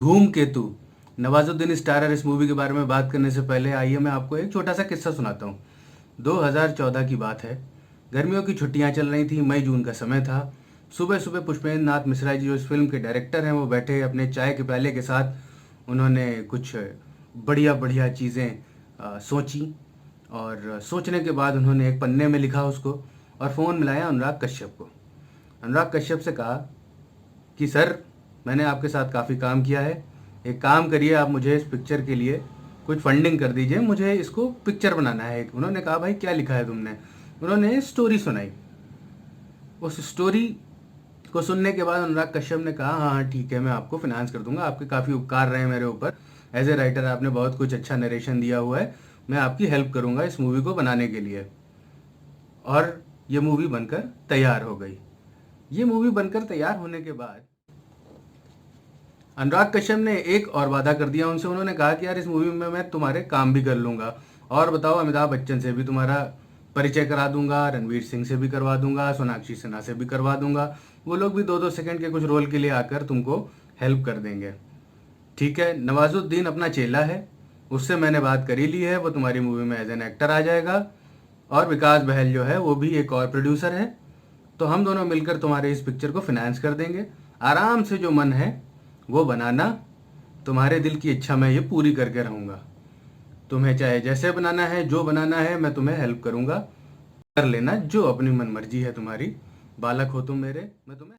धूमकेतु। नवाजुद्दीन स्टारर इस मूवी के बारे में बात करने से पहले आइए मैं आपको एक छोटा सा किस्सा सुनाता हूँ। 2014 की बात है। गर्मियों की छुट्टियां चल रही थी, मई जून का समय था। सुबह सुबह पुष्पेंद्र नाथ मिश्रा जी जो इस फिल्म के डायरेक्टर हैं वो बैठे अपने चाय के प्याले के साथ। उन्होंने कुछ बढ़िया बढ़िया चीज़ें सोची और सोचने के बाद उन्होंने एक पन्ने में लिखा उसको और फ़ोन मिलाया अनुराग कश्यप को। अनुराग कश्यप से कहा कि सर, मैंने आपके साथ काफ़ी काम किया है, एक काम करिए, आप मुझे इस पिक्चर के लिए कुछ फंडिंग कर दीजिए, मुझे इसको पिक्चर बनाना है। उन्होंने कहा भाई क्या लिखा है तुमने? उन्होंने स्टोरी सुनाई। उस स्टोरी को सुनने के बाद अनुराग कश्यप ने कहा हाँ हाँ ठीक है, मैं आपको फिनांस कर दूंगा, आपके काफ़ी उपकार रहे हैं मेरे ऊपर, एज ए राइटर आपने बहुत कुछ अच्छा नरेशन दिया हुआ है, मैं आपकी हेल्प करूंगा इस मूवी को बनाने के लिए। और ये मूवी बनकर तैयार हो गई। ये मूवी बनकर तैयार होने के बाद अनुराग कश्यप ने एक और वादा कर दिया उनसे। उन्होंने कहा कि यार इस मूवी में मैं तुम्हारे काम भी कर लूंगा, और बताओ अमिताभ बच्चन से भी तुम्हारा परिचय करा दूंगा, रणवीर सिंह से भी करवा दूंगा, सोनाक्षी सिन्हा से भी करवा दूंगा, वो लोग भी 2-2 सेकंड के कुछ रोल के लिए आकर तुमको हेल्प कर देंगे। ठीक है, नवाजुद्दीन अपना चेला है, उससे मैंने बात कर ही ली है, वो तुम्हारी मूवी में एज एन एक्टर आ जाएगा। और विकास बहल जो है वो भी एक और प्रोड्यूसर है, तो हम दोनों मिलकर तुम्हारे इस पिक्चर को फिनेंस कर देंगे। आराम से जो मन है वो बनाना, तुम्हारे दिल की इच्छा मैं ये पूरी करके रहूँगा। तुम्हें चाहे जैसे बनाना है, जो बनाना है, मैं तुम्हें हेल्प करूँगा, कर लेना जो अपनी मन मर्जी है तुम्हारी, बालक हो तुम मेरे, मैं तुम्हें।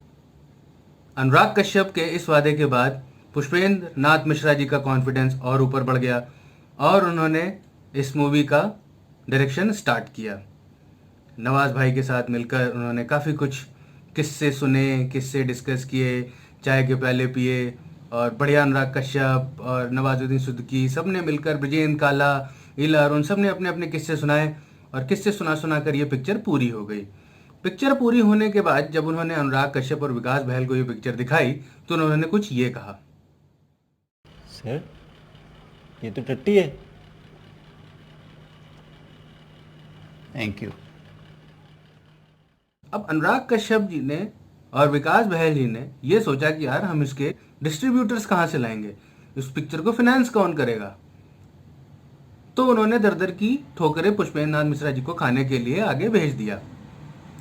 अनुराग कश्यप के इस वादे के बाद पुष्पेंद्र नाथ मिश्रा जी का कॉन्फिडेंस और ऊपर बढ़ गया और उन्होंने इस मूवी का डायरेक्शन स्टार्ट किया। नवाज भाई के साथ मिलकर उन्होंने काफ़ी कुछ किस्से सुने, किस्से डिस्कस किए, चाय के प्याले पिए, और बढ़िया अनुराग कश्यप और नवाजुद्दीन सिद्दीकी सब ने मिलकर, ब्रिजेंद्र काला, इला अरुण, सब ने अपने अपने किस्से सुनाए और किस्से सुना सुना कर ये पिक्चर पूरी हो गई। पिक्चर पूरी होने के बाद जब उन्होंने अनुराग कश्यप और विकास बहल को ये पिक्चर दिखाई तो उन्होंने कुछ ये कहा। सर, ये तो टट्टी है। Thank you. अब अनुराग कश्यप जी ने और विकास बहल जी ने ये सोचा कि यार हम इसके डिस्ट्रीब्यूटर्स कहाँ से लाएंगे, इस पिक्चर को फिनेंस कौन करेगा। तो उन्होंने दर दर की ठोकरें पुष्पेंद्र नाथ मिश्रा जी को खाने के लिए आगे भेज दिया।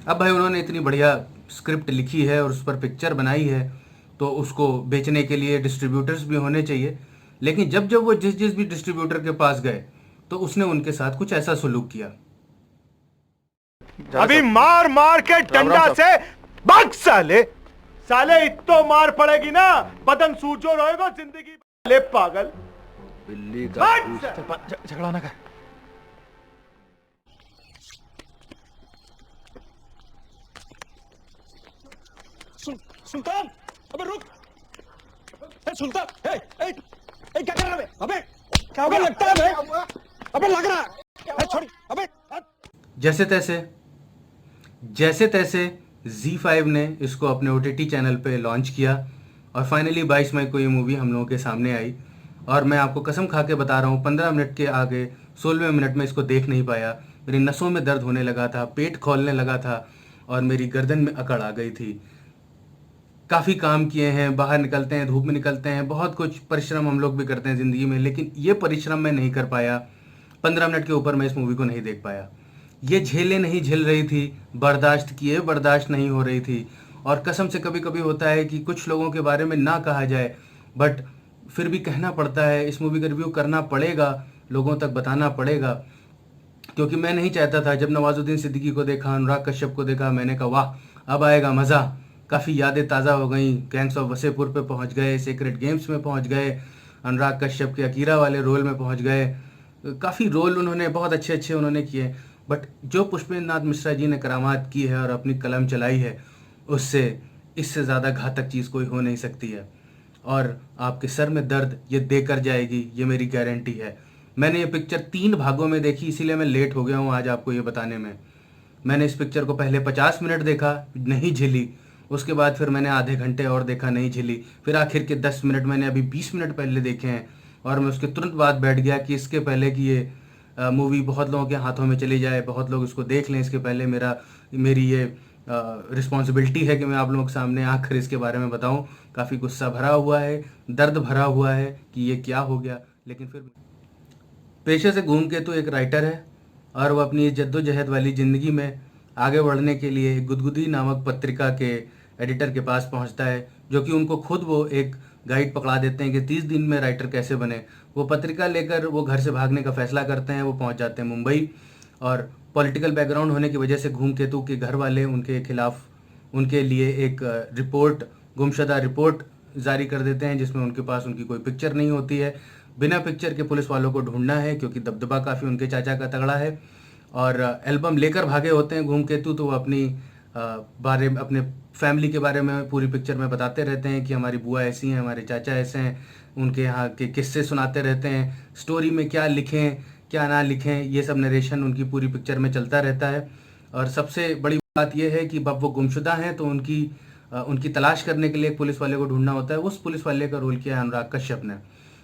अब भाई उन्होंने इतनी बढ़िया स्क्रिप्ट लिखी है और उस पर पिक्चर बनाई है, तो उसको बेचने के लिए डिस्ट्रीब्यूटर्स भी होने चाहिए। लेकिन जब जब वो जिस जिस भी डिस्ट्रीब्यूटर के पास गए तो उसने उनके साथ कुछ ऐसा सलूक किया। अभी मार मार के डंडा से भाग साले। साले इतो मार पड़ेगी ना, बदन सूजो रहेगा जिंदगी। साले पागल बिल्ली का झगड़ा ना कर। सुल्तान, अबे रुक। सुल्तान, क्या कर रहा है? अबे लगता है, अबे लग रहा है, छोड़ी, अबे। जैसे तैसे ZEE5 ने इसको अपने OTT चैनल पे लॉन्च किया और फाइनली 22 मई को ये मूवी हम लोगों के सामने आई। और मैं आपको कसम खा के बता रहा हूँ, 15 मिनट के आगे 16वें मिनट में इसको देख नहीं पाया। मेरी नसों में दर्द होने लगा था, पेट खोलने लगा था और मेरी गर्दन में अकड़ आ गई थी। काफ़ी काम किए हैं, बाहर निकलते हैं, धूप में निकलते हैं, बहुत कुछ परिश्रम हम लोग भी करते हैं ज़िंदगी में, लेकिन ये परिश्रम मैं नहीं कर पाया। 15 मिनट के ऊपर मैं इस मूवी को नहीं देख पाया। ये झेलें नहीं झेल रही थी, बर्दाश्त किए बर्दाश्त नहीं हो रही थी। और कसम से कभी कभी होता है कि कुछ लोगों के बारे में ना कहा जाए, बट फिर भी कहना पड़ता है। इस मूवी का रिव्यू करना पड़ेगा, लोगों तक बताना पड़ेगा, क्योंकि मैं नहीं चाहता था। जब नवाजुद्दीन सिद्दीकी को देखा, अनुराग कश्यप को देखा, मैंने कहा वाह अब आएगा मज़ा। काफ़ी यादें ताज़ा हो गई, गैंग्स ऑफ वसेपुर पे पहुंच गए, सीक्रेट गेम्स में पहुंच गए, अनुराग कश्यप के अकीरा वाले रोल में पहुंच गए। काफ़ी रोल उन्होंने बहुत अच्छे अच्छे उन्होंने किए, बट जो पुष्पेंद्र नाथ मिश्रा जी ने करामात की है और अपनी कलम चलाई है, उससे इससे ज़्यादा घातक चीज़ कोई हो नहीं सकती है। और आपके सर में दर्द ये देकर जाएगी, ये मेरी गारंटी है। मैंने ये पिक्चर 3 भागों में देखी, इसीलिए मैं लेट हो गया हूँ आज आपको ये बताने में। मैंने इस पिक्चर को पहले 50 मिनट देखा, नहीं झेली। उसके बाद फिर मैंने आधे घंटे और देखा, नहीं झेली। फिर आखिर के 10 मिनट मैंने अभी 20 मिनट पहले देखे हैं और मैं उसके तुरंत बाद बैठ गया कि इसके पहले कि ये मूवी बहुत लोगों के हाथों में चली जाए, बहुत लोग इसको देख लें, इसके पहले मेरी ये रिस्पॉन्सिबिलिटी है कि मैं आप लोगों के सामने आखिर इसके बारे में बताऊं। काफ़ी गुस्सा भरा हुआ है, दर्द भरा हुआ है कि ये क्या हो गया, लेकिन फिर पेशे से धूमकेतु एक राइटर है और वो अपनी जद्दोजहद वाली ज़िंदगी में आगे बढ़ने के लिए गुदगुदी नामक पत्रिका के एडिटर के पास पहुंचता है, जो कि उनको खुद वो एक गाइड पकड़ा देते हैं कि 30 दिन में राइटर कैसे बने। वो पत्रिका लेकर वो घर से भागने का फैसला करते हैं। वो पहुंच जाते हैं मुंबई और पॉलिटिकल बैकग्राउंड होने की वजह से धूमकेतु के घर वाले उनके खिलाफ उनके लिए एक रिपोर्ट, गुमशुदा रिपोर्ट जारी कर देते हैं, जिसमें उनके पास उनकी कोई पिक्चर नहीं होती है। बिना पिक्चर के पुलिस वालों को ढूंढना है, क्योंकि दबदबा काफ़ी उनके चाचा का तगड़ा है। और एल्बम लेकर भागे होते हैं धूमकेतु, तो वो अपने फैमिली के बारे में पूरी पिक्चर में बताते रहते हैं कि हमारी बुआ ऐसी हैं, हमारे चाचा ऐसे हैं, उनके यहाँ के किस्से सुनाते रहते हैं, स्टोरी में क्या लिखें क्या ना लिखें, ये सब नरेशन उनकी पूरी पिक्चर में चलता रहता है। और सबसे बड़ी बात यह है कि जब वो गुमशुदा हैं तो उनकी तलाश करने के लिए एक पुलिस वाले को ढूंढना होता है। उस पुलिस वाले का रोल किया है अनुराग कश्यप ने।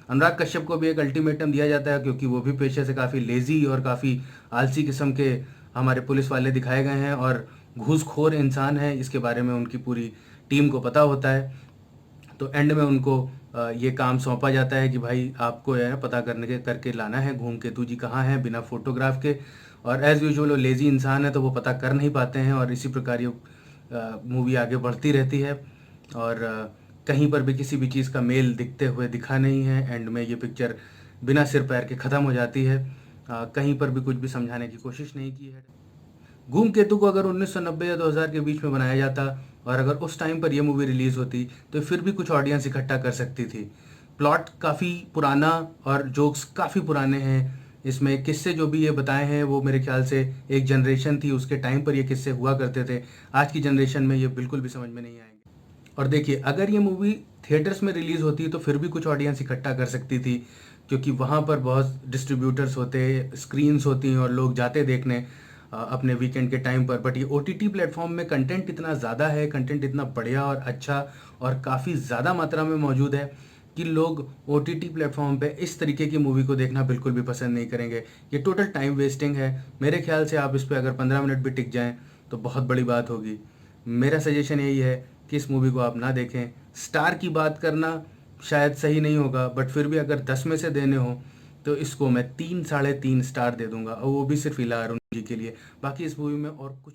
अनुराग कश्यप को भी एक अल्टीमेटम दिया जाता है, क्योंकि वो भी पेशे से काफ़ी लेज़ी और काफ़ी आलसी किस्म के हमारे पुलिस वाले दिखाए गए हैं और घूसखोर इंसान है। इसके बारे में उनकी पूरी टीम को पता होता है। तो एंड में उनको ये काम सौंपा जाता है कि भाई आपको यह पता करके लाना है धूमकेतु जी कहाँ हैं, बिना फोटोग्राफ के। और एज़ यूजुअल वो लेज़ी इंसान है, तो वो पता कर नहीं पाते हैं और इसी प्रकार ये मूवी आगे बढ़ती रहती है। और कहीं पर भी किसी भी चीज़ का मेल दिखते हुए दिखा नहीं है। एंड में ये पिक्चर बिना सिर पैर के ख़त्म हो जाती है। कहीं पर भी कुछ भी समझाने की कोशिश नहीं की है। धूमकेतु को अगर 1990 या 2000 के बीच में बनाया जाता और अगर उस टाइम पर यह मूवी रिलीज़ होती तो फिर भी कुछ ऑडियंस इकट्ठा कर सकती थी। प्लॉट काफ़ी पुराना और जोक्स काफ़ी पुराने हैं। इसमें किस्से जो भी ये बताए हैं वो मेरे ख्याल से एक जनरेशन थी उसके टाइम पर ये किस्से हुआ करते थे। आज की जनरेशन में ये बिल्कुल भी समझ में नहीं आएंगे। और देखिए, अगर ये मूवी थिएटर्स में रिलीज़ होती तो फिर भी कुछ ऑडियंस इकट्ठा कर सकती थी, क्योंकि वहाँ पर बहुत डिस्ट्रीब्यूटर्स होते, स्क्रीन्स होती और लोग जाते देखने अपने वीकेंड के टाइम पर। बट ये OTT प्लेटफॉर्म में कंटेंट इतना ज़्यादा है, कंटेंट इतना बढ़िया और अच्छा और काफ़ी ज़्यादा मात्रा में मौजूद है कि लोग OTT प्लेटफॉर्म पे इस तरीके की मूवी को देखना बिल्कुल भी पसंद नहीं करेंगे। ये टोटल टाइम वेस्टिंग है। मेरे ख्याल से आप इस पर अगर 15 मिनट भी टिक जाएं तो बहुत बड़ी बात होगी। मेरा सजेशन यही है कि इस मूवी को आप ना देखें। स्टार की बात करना शायद सही नहीं होगा, बट फिर भी अगर 10 में से देने हो तो इसको मैं 3 साढ़े 3 स्टार दे दूंगा, और वो भी सिर्फ इला अरुण जी के लिए। बाकी इस मूवी में और कुछ